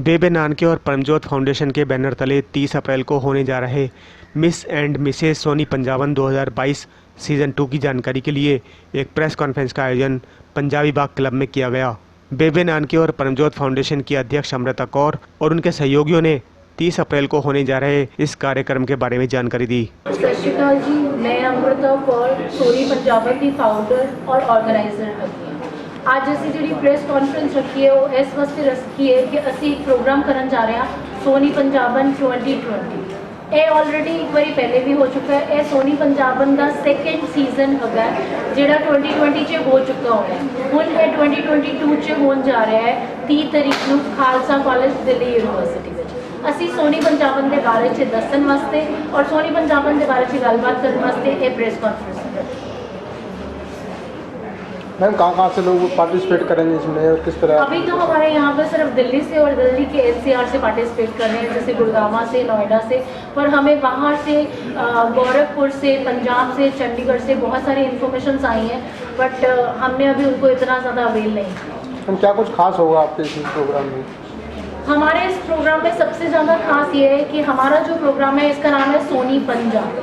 बेबे नानके और परमजोत फाउंडेशन के बैनर तले 30 अप्रैल को होने जा रहे Miss and Mrs Soni Punjaban 2022 season 2 की जानकारी के लिए एक प्रेस कॉन्फ्रेंस का आयोजन पंजाबी बाग क्लब में किया गया। बेबे नानके और परमजोत फाउंडेशन की अध्यक्ष अमृता कौर और उनके सहयोगियों ने 30 अप्रैल को होने जा रहे इस कार्यक्रम के बारे में जानकारी दी। सत श्री अकाल जी, मैं अमृता कौर सोनी पंजाबन की फाउंडर और ऑर्गेनाइजर रखी है। आज ਅਸੀਂ ਜਿਹੜੀ ਪ੍ਰੈਸ ਕਾਨਫਰੰਸ ਰੱਖੀ ਹੈ ਉਹ ਇਸ ਵਾਸਤੇ ਰੱਖੀ ਹੈ ਕਿ ਅਸੀਂ ਇੱਕ ਪ੍ਰੋਗਰਾਮ ਕਰਨ ਜਾ ਰਹੇ ਹਾਂ ਸੋਨੀ पंजाबन 2020। ਇਹ ਆਲਰੇਡੀ ਇੱਕ ਵਾਰੀ ਪਹਿਲੇ ਵੀ ਹੋ ਚੁੱਕਾ ਹੈ। ਇਹ ਸੋਨੀ पंजाबन ਦਾ ਸੈਕੰਡ ਸੀਜ਼ਨ ਹੈਗਾ ਜਿਹੜਾ 2020 ਚ ਹੋ ਚੁੱਕਾ ਹੋਇਆ ਹੈ। ਹੁਣ ਇਹ 2022 ਚ ਹੋਣ ਜਾ ਰਿਹਾ ਹੈ 30 ਤਰੀਕ ਨੂੰ ਖਾਲਸਾ ਕਾਲਜ ਦਿੱਲੀ ਯੂਨੀਵਰਸਿਟੀ ਵਿੱਚ। ਅਸੀਂ सोनी पंजाबन के बारे में दसन वास्ते और सोनी पंजाबन के बारे में गलबात करने वास्ते ये प्रेस कॉन्फ्रेंस है। मैम कहाँ से लोग पार्टिसिपेट करेंगे इसमें और किस तरह? अभी तो हमारे यहाँ पर सिर्फ दिल्ली से और दिल्ली के NCR से पार्टिसिपेट कर रहे हैं, जैसे गुड़गांव से, नोएडा से, पर हमें बाहर से गोरखपुर से, पंजाब से, चंडीगढ़ से बहुत सारी इन्फॉर्मेशन आई हैं, बट हमने अभी उनको इतना ज़्यादा अवेल नहीं किया। हम क्या कुछ खास होगा आपके इस प्रोग्राम में? हमारे इस प्रोग्राम में सबसे ज़्यादा खास ये है कि हमारा जो प्रोग्राम है इसका नाम है सोनी पंजाब।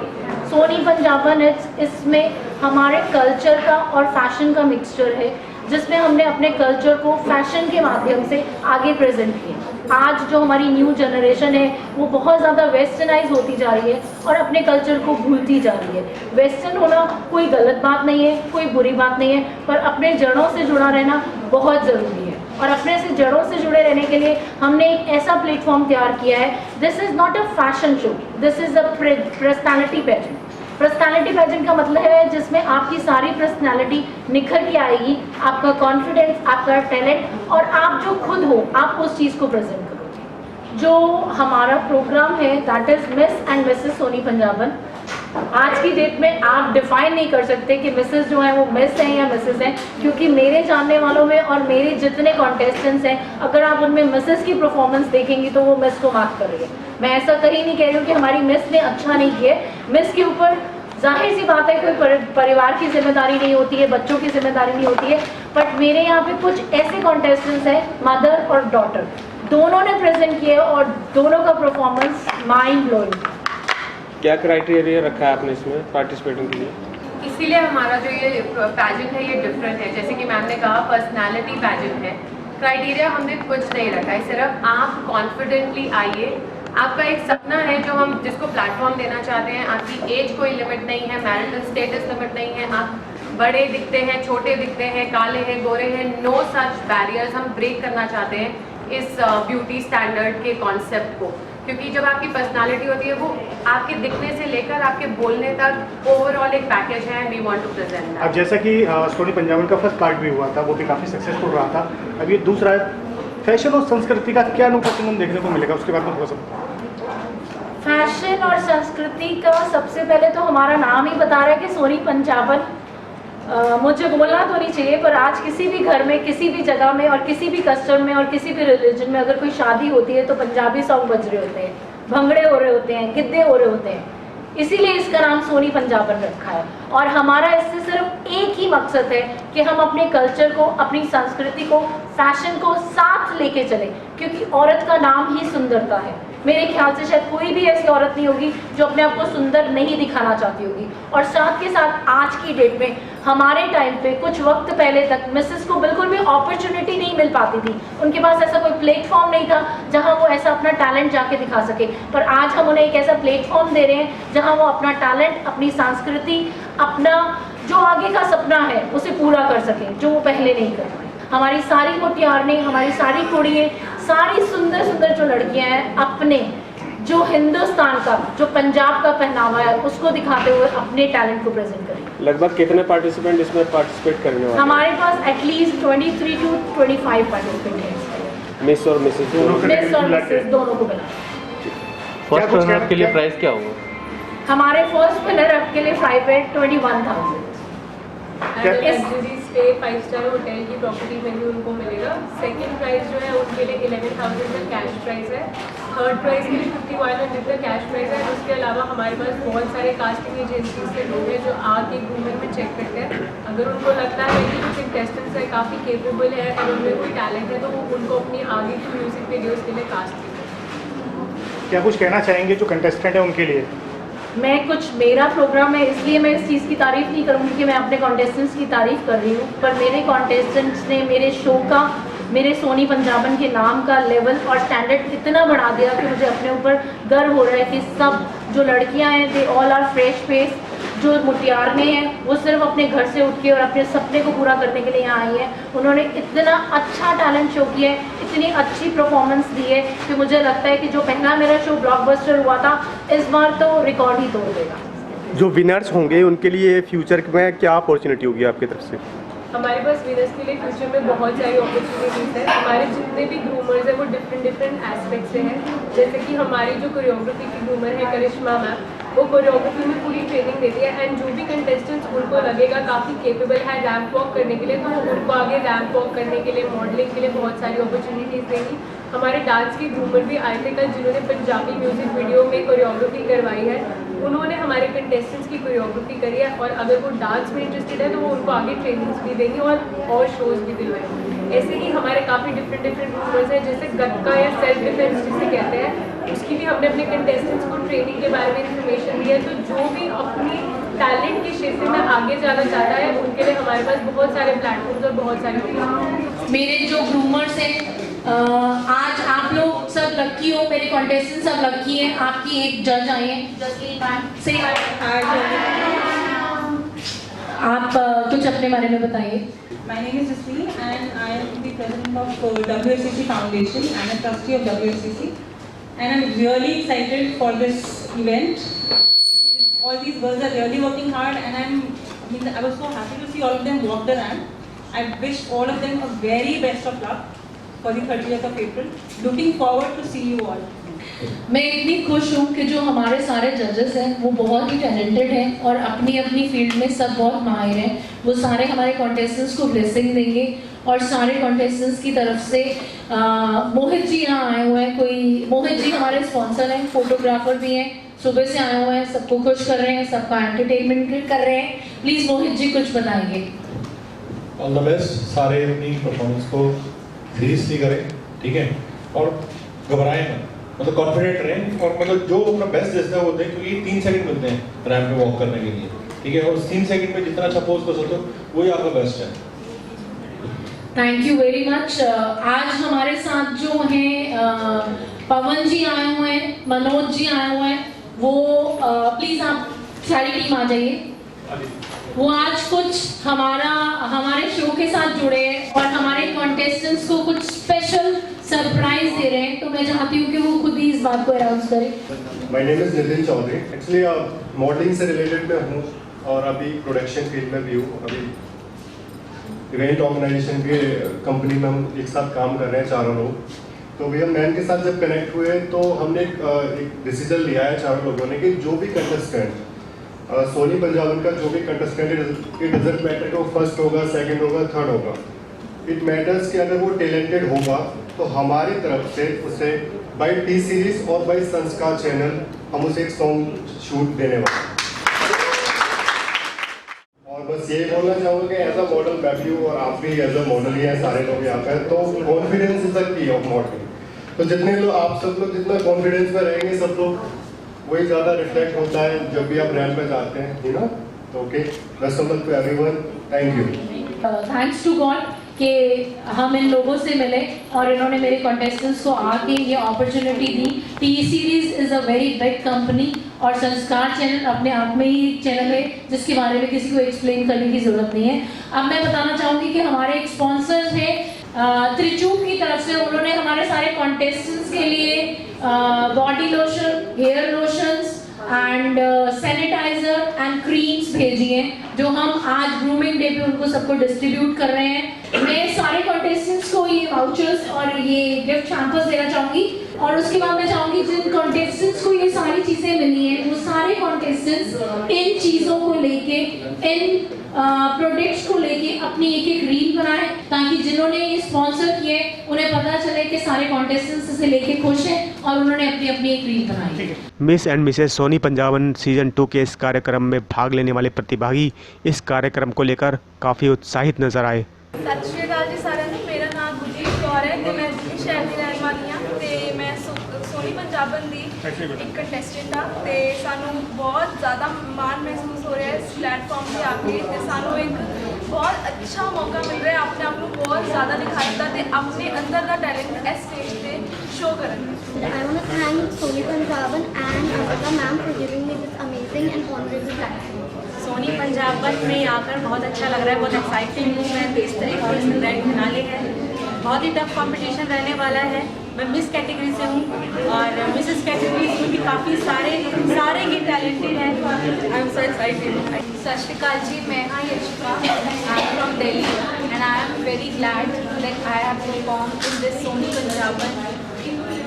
सोनी पंजाबन इसमें हमारे कल्चर का और फैशन का मिक्सचर है, जिसमें हमने अपने कल्चर को फैशन के माध्यम से आगे प्रेजेंट किया। आज जो हमारी न्यू जनरेशन है वो बहुत ज़्यादा वेस्टर्नाइज होती जा रही है और अपने कल्चर को भूलती जा रही है। वेस्टर्न होना कोई गलत बात नहीं है, कोई बुरी बात नहीं है, पर अपने जड़ों से जुड़ा रहना बहुत ज़रूरी है। और अपने से जड़ों से जुड़े रहने के लिए हमने एक ऐसा प्लेटफॉर्म तैयार किया है। This is not a fashion show, this is a personality pageant. Personality pageant का मतलब है जिसमें आपकी सारी पर्सनैलिटी निखर के आएगी, आपका कॉन्फिडेंस, आपका टैलेंट और आप जो खुद हो आप उस चीज़ को प्रेजेंट करोगे। जो हमारा प्रोग्राम है that is Miss and Mrs Soni Punjaban. आज की डेट में आप डिफाइन नहीं कर सकते कि मिसेस जो है वो मिस हैं या मिसेस हैं, क्योंकि मेरे जानने वालों में और मेरे जितने कॉन्टेस्टेंट्स हैं अगर आप उनमें मिसेस की परफॉर्मेंस देखेंगी तो वो मिस को मार्क कर रही है। मैं ऐसा कहीं नहीं कह रही हूँ कि हमारी मिस ने अच्छा नहीं किया। मिस के ऊपर जाहिर सी बात है कोई परिवार की जिम्मेदारी नहीं होती है, बच्चों की जिम्मेदारी नहीं होती है, बट मेरे यहाँ पे कुछ ऐसे कॉन्टेस्टेंट्स हैं मदर और डॉटर दोनों ने प्रेजेंट किया और दोनों का परफॉर्मेंस माइंड ब्लोइंग। क्या क्राइटेरिया रखा है आपने इसमें पार्टिसिपेटिंग के लिए? इसीलिए हमारा जो ये पैजेंट है ये डिफरेंट है। जैसे कि मैम ने कहा पर्सनालिटी पैजेंट है। क्राइटेरिया हमने कुछ नहीं रखा है, सिर्फ आप कॉन्फिडेंटली आइए। आपका एक सपना है जो हम जिसको प्लेटफॉर्म देना चाहते हैं। आपकी एज कोई लिमिट नहीं है, मैरिटल स्टेटस लिमिट नहीं है, आप बड़े दिखते हैं, छोटे दिखते हैं, काले हैं, गोरे हैं, नो सच बैरियर्स। हम ब्रेक करना चाहते हैं इस ब्यूटी स्टैंडर्ड के कॉन्सेप्ट को, क्योंकि जब आपकी पर्सनालिटी होती है वो आपके दिखने से लेकर आपके बोलने तक ओवरऑल एक पैकेज है। We want to present that. अब जैसा कि सोनी पंजाबन का फर्स्ट पार्ट भी हुआ था, वो भी काफ़ी सक्सेसफुल रहा था। अब ये दूसरा फैशन और संस्कृति का क्या अनूठा संगम देखने को मिलेगा, उसके बाद में थोड़ा सा। फैशन और संस्कृति का सबसे पहले तो हमारा नाम ही बता रहा है कि सोनी पंजाबन। मुझे बोलना तो नहीं चाहिए, पर आज किसी भी घर में, किसी भी जगह में और किसी भी कस्टम में और किसी भी रिलीजन में अगर कोई शादी होती है तो पंजाबी सॉन्ग बज रहे होते हैं, भंगड़े हो रहे होते हैं, गिद्दे हो रहे होते हैं। इसीलिए इसका नाम सोनी पंजाबन रखा है। और हमारा इससे सिर्फ एक ही मकसद है कि हम अपने कल्चर को, अपनी संस्कृति को, फैशन को साथ लेके चलें, क्योंकि औरत का नाम ही सुंदरता है। मेरे ख्याल से शायद कोई भी ऐसी औरत नहीं होगी जो अपने आप को सुंदर नहीं दिखाना चाहती होगी। और साथ के साथ आज की डेट में, हमारे टाइम पे कुछ वक्त पहले तक मिसेस को बिल्कुल भी अपॉर्चुनिटी नहीं मिल पाती थी। उनके पास ऐसा कोई प्लेटफॉर्म नहीं था जहां वो ऐसा अपना टैलेंट जाके दिखा सके, पर आज हम उन्हें एक ऐसा प्लेटफॉर्म दे रहे हैं जहां वो अपना टैलेंट, अपनी संस्कृति, अपना जो आगे का सपना है उसे पूरा कर सकें, जो वो पहले नहीं कर पाए। हमारी सारी मुटियारें, हमारी सारी कुड़ियाँ, सारी सुंदर सुंदर जो लड़कियां हैं अपने जो हिंदुस्तान का, जो पंजाब का पहनावा है उसको दिखाते हुए अपने टैलेंट को प्रेजेंट करें। लगभग कितने पार्टिसिपेंट इसमें पार्टिसिपेट करने वाले हैं? हमारे पास एटलीस्ट 23 to 25 पार्टिसिपेंट हैं। मिस और मिसेस मिस और मिसेस दोनों को मिला। फर्स्ट रनर के लिए प्राइस क्या होगा? हमारे फर्स्ट विनर के लिए 21,000। लग्जरी स्टे 5 स्टार होटल की प्रॉपर्टी वेन्यू उनको मिलेगा। सेकंड प्राइस जो है उनके लिए 11,000 का कैश प्राइस है। थर्ड प्राइस के लिए 5100 का कैश प्राइस है। उसके अलावा हमारे पास बहुत सारे कास्टिंग एजेंसी से लोग हैं जो आके घूमने में चेक करते हैं। अगर उनको लगता है कि कुछ इंटेस्टेंट्स है काफ़ी केपेबल है और उनमें कोई टैलेंट है तो वो उनको अपनी आगे की म्यूज़िक वीडियोज़ के लिए कास्ट कीजिए। क्या कुछ कहना चाहेंगे जो कंटेस्टेंट है उनके लिए? मेरा प्रोग्राम है इसलिए मैं इस चीज़ की तारीफ़ नहीं करूँगी कि मैं अपने कॉन्टेस्टेंट्स की तारीफ़ कर रही हूँ, पर मेरे कॉन्टेस्टेंट्स ने मेरे शो का, मेरे सोनी पंजाबन के नाम का लेवल और स्टैंडर्ड इतना बढ़ा दिया कि मुझे अपने ऊपर गर्व हो रहा है कि सब जो लड़कियां हैं they all are fresh face. जो मुटियार में हैं वो सिर्फ अपने घर से उठ के और अपने सपने को पूरा करने के लिए यहाँ आई हैं। उन्होंने इतना अच्छा टैलेंट शो किया है, इतनी अच्छी परफॉर्मेंस दी है कि मुझे लगता है कि जो पहला मेरा शो ब्लॉकबस्टर हुआ था इस बार तो रिकॉर्ड ही तोड़ देगा। जो विनर्स होंगे उनके लिए फ्यूचर में क्या अपॉर्चुनिटी होगी आपकी तरफ से? हमारे पास विनर्स के लिए फ्यूचर में बहुत सारी अपॉर्चुनिटीज़ है। हमारे जितने भी ग्रूमर्स हैं वो डिफरेंट एस्पेक्ट्स से हैं। जैसे कि हमारी जो कोरियोग्राफी की ग्रूमर है करिश्मा मैम, वो कोरियोग्राफी में पूरी ट्रेनिंग देती है एंड जो भी कंटेस्टेंट्स उनको लगेगा काफ़ी केपेबल है रैम्प वॉक करने के लिए तो उनको आगे रैम्प वॉक करने के लिए, मॉडलिंग के लिए बहुत सारी अपॉर्चुनिटीज़ देंगी। हमारे डांस के ग्रूमर भी आए थे कल जिन्होंने पंजाबी म्यूज़िक वीडियो में कोरियोग्राफी करवाई है। उन्होंने हमारे कंटेस्टेंट्स की कोरियोग्राफी करी है और अगर वो डांस में इंटरेस्टेड है तो वो उनको आगे ट्रेनिंग्स भी देंगे और शोज़ भी दिलवाएंगे। ऐसे ही हमारे काफ़ी डिफरेंट ग्रूमर्स हैं जैसे गतका या सेल्फ डिफेंस जिसे कहते हैं, उसकी भी हमने अपने कंटेस्टेंट्स को ट्रेनिंग के बारे में इन्फॉर्मेशन दी है। तो जो भी अपनी टैलेंट के क्षेत्र में आगे जाना चाहता है उनके लिए हमारे पास बहुत सारे प्लेटफॉर्म्स और बहुत सारे मेरे जो ग्रूमर्स हैं आज आप लोग सब लकी हो, मेरे कॉन्टेस्टेंट सब लकी हैं। आपकी एक जज आई है जसलीन मैम से, आप कुछ अपने बारे में बताइए। My name is Jasleen and I am the president of WSCC Foundation. I am a trustee of WSCC and I am really excited for this event. All these girls are really working hard and I was so happy to see all of them walk the ramp. I wish all of them a very best of luck for the 30th of April. Looking forward to see you all. मैं इतनी खुश हूँ कि जो हमारे सारे जजेस हैं वो बहुत ही टैलेंटेड हैं और अपनी अपनी फील्ड में सब बहुत माहिर हैं। वो सारे हमारे कॉन्टेस्टेंट्स को ब्लेसिंग देंगे और सारे कॉन्टेस्टेंट्स की तरफ से मोहित जी यहाँ आए हुए हैं। कोई मोहित जी हमारे स्पॉन्सर हैं, फोटोग्राफर भी हैं, सुबह से आए हुए हैं, सबको खुश कर रहे हैं, सबका एंटरटेनमेंट कर रहे हैं। प्लीज़ मोहित जी कुछ बताएंगे। All the best. सारे अपनी परफॉर्मेंस को सीरियसली करें, ठीक है, और घबराएं मत, मतलब कॉन्फिडेंट रहें और मतलब जो अपना बेस्ट देता है वो दें, क्योंकि 3 सेकंड मिलते हैं रैंप पे वॉक करने के लिए, ठीक है, और उस 3 सेकंड में जितना अच्छा पोज कर सकते हो वही आपका बेस्ट है। Thank you very much. आज हमारे साथ जो हैं पवन जी आए हुए हैं, मनोज जी आए हुए हैं, वो प्लीज़ आप सारी टीम आ जाइए। वो आज कुछ हमारे शो के साथ जुड़े हैं और हमारे कॉन्टेस्टेंट्स को कुछ स्पेशल सरप्राइज दे रहे हैं, तो मैं चाहती हूँ कि वो खुद ही इस बात को अनाउंस करें। My name is Nitin Chaudhary. Actually modelling से रिलेटेड मैं हूँ और अभी प्रोडक्शन फील्ड में भी हूँ। अभी इवेंट ऑर्गेनाइजेशन के कंपनी में हम एक साथ काम कर रहे हैं चारों लोग। तो भैया मैम के साथ जब कनेक्ट हुए तो हमने एक डिसीजन लिया है चारों लोगों ने कि जो भी कंटेस्टेंट सोनी पंजाबन का जो भी कंटेस्टेंट इट डजंट मैटर कि वो फर्स्ट होगा, सेकंड होगा, थर्ड होगा। इट मैटर्स कि अगर वो टैलेंटेड होगा तो हमारी तरफ से उसे बाय टी सीरीज और बाय संस्कार चैनल हम उसे एक सॉन्ग शूट देने वाले। और बस ये बोलना चाहूँगा कि एज अ मॉडल मैं भी हूँ और आप भी एज अ मॉडल ही हैं, सारे लोग यहाँ पे, तो confidence is the key of modelling. तो जितने लोग आप सब लोग जितना कॉन्फिडेंस में रहेंगे सब लोग वही ज़्यादा रिफ्लेक्ट होता है जब भी आप रैंप पे जाते हैं, यू नो। तो okay, best of luck to everyone. Thank you. Thanks to God कि हम इन लोगों से मिले और इन्होंने मेरे कॉन्टेस्टेंट्स को आके ये opportunity the. T series is a very big company और संस्कार चैनल अपने आप में ही चैनल है जिसके बारे में किसी को एक्सप्लेन करने की ज़रूरत नहीं है। अब मैं बताना चाहूँगी कि हमारे एक स्पॉन्सर्स हैं त्रिचूप की तरफ से, उन्होंने हमारे सारे कॉन्टेस्टेंट्स के लिए body lotion, hair lotions and sanitiser and creams भेजी हैं जो हम आज ग्रूमिंग डे पे उनको सबको डिस्ट्रीब्यूट कर रहे हैं। मैं सारे कॉन्टेस्टेंट्स को ये वाउचर्स और ये गिफ्ट हैम्पर्स देना चाहूँगी और उसके बाद मैं चाहूँगी जिन कॉन्टेस्टेंट्स को ये सारी चीज़ें मिली हैं वो सारे कॉन्टेस्टेंट्स इन चीज़ों को लेके, इन प्रोडक्ट्स को लेके अपनी एक एक रील बनाएं ताकि जिन्होंने ये स्पॉन्सर किए उन्हें पता चले कि सारे कॉन्टेस्टेंट्स इसे लेके खुश हैं और उन्होंने अपनी अपनी एक रील बनाई। Miss and Mrs Soni Punjaban season 2 के इस कार्यक्रम में भाग लेने वाले प्रतिभागी इस कार्यक्रम को लेकर काफ़ी उत्साहित नजर आए। ਸਤਿ ਸ਼੍ਰੀ ਅਕਾਲ ਜੀ ਸਾਰਿਆਂ ਨੂੰ। ਮੇਰਾ ਨਾਮ ਗੁਰਜੀਤ ਕੌਰ ਹੈ ਤੇ ਮੈਂ ਦਿੱਲੀ ਸ਼ਹਿਰ ਦੀ ਰਹਿਣ ਵਾਲੀ ਹਾਂ ਤੇ ਮੈਂ ਸੋਨੀ ਪੰਜਾਬਨ ਦੀ ਇੱਕ ਕੰਟੈਸਟੈਂਟ ਹਾਂ ਤੇ ਸਾਨੂੰ ਬਹੁਤ ਜ਼ਿਆਦਾ ਮਾਣ ਮਹਿਸੂਸ ਹੋ ਰਿਹਾ ਇਸ ਪਲੇਟਫਾਰਮ ਤੇ ਆ ਕੇ ਤੇ ਸਾਨੂੰ ਇੱਕ ਬਹੁਤ ਅੱਛਾ ਮੌਕਾ ਮਿਲ ਰਿਹਾ ਆਪਣੇ ਆਪ ਨੂੰ ਬਹੁਤ ਜ਼ਿਆਦਾ ਦਿਖਾਉਣ ਦਾ ਤੇ ਆਪਣੇ ਅੰਦਰ ਦਾ ਟੈਲੈਂਟ ਇਸ ਸਟੇਜ ਤੇ ਸ਼ੋ ਕਰਨ ਦਾ। I want to thank Sony Punjaban and Amrita ma'am for giving me this amazing and honorable platform. Soni पंजाबन में आकर बहुत अच्छा लग रहा है, बहुत एक्साइटिंग हूँ मैं। 23 तारीख को इसमें ग्रैंड फिनाले है, बहुत ही टफ कंपटीशन रहने वाला है। मैं मिस कैटेगरी से हूँ और मिसेस कैटेगरी में भी काफ़ी सारे ही टैलेंटेड हैं। I am so excited. सत श्री अकाल जी, मैं हाँ Yashika, I am from Delhi and I am very glad that I have perform in this Soni Punjaban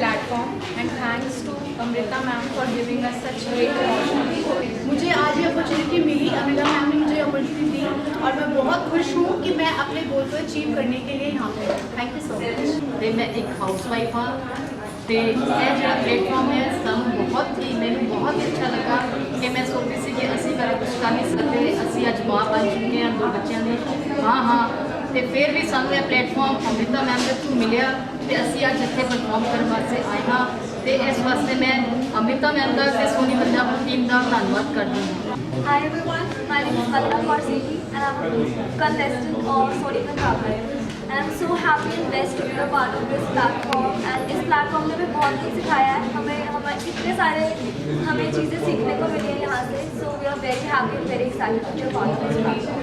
platform and thanks to Amrita ma'am for giving us such great opportunity. मुझे आज ये अपॉर्चुनिटी मिली, Amrita ma'am ने मुझे अपॉर्चुनिटी दी और मैं बहुत खुश हूँ कि मैं अपने गोल को अचीव करने के लिए यहाँ पे हूँ। Thank you so much. ਤੇ ਮੈਂ ਇੱਕ ਹਾਊਸਵਾਈਫ ਹਾਂ ਤੇ ਇਹ ਜਿਹੜਾ ਪਲੇਟਫਾਰਮ ਹੈ ਸਾਨੂੰ ਮੈਨੂੰ ਬਹੁਤ ਹੀ ਅੱਛਾ ਲੱਗਾ ਕਿ ਮੈਂ ਸੋਚਦੀ ਸੀ ਕਿ ਅਸੀਂ ਘਰ ਕੁਝ ਕਰ ਨਹੀਂ ਸਕਦੇ, ਅਸੀਂ ਅੱਜ ਮਾਂ ਬਣ ਚੁੱਕੇ ਹਾਂ 2 ਬੱਚਿਆਂ ਦੀ। ਹਾਂ ਤੇ ਫਿਰ ਵੀ ਸਾਨੂੰ ਇਹ ਪਲੇਟਫਾਰਮ ਅੰਮ੍ਰਿਤਾ ਮੈਮ ਦੇ ਥਰੂ ਮਿਲਿਆ ਤੇ ਅਸੀਂ ਅੱਜ ਇੱਥੇ ਪਰਫਾਰਮ ਕਰਨ ਵਾਸਤੇ ਆਏ ਹਾਂ ਤੇ ਇਸ ਵਾਸਤੇ ਮੈਂ ਅੰਮ੍ਰਿਤਾ ਮੈਮ ਦਾ ਤੇ ਸੋਨੀ ਪੰਜਾਬ ਟੀਮ ਦਾ ਧੰਨਵਾਦ ਕਰਦੀ ਹਾਂ। Hi everyone, my name is Kalina Karseti and I'm a contestant of Sony Punjaban. And I'm so happy and blessed to be a part of this platform. And इस platform ने हमें बहुत कुछ सिखाया है, हमें इतने सारे चीज़ें सीखने को मिली हैं यहाँ से. So we are very happy and very excited to be a part of this platform.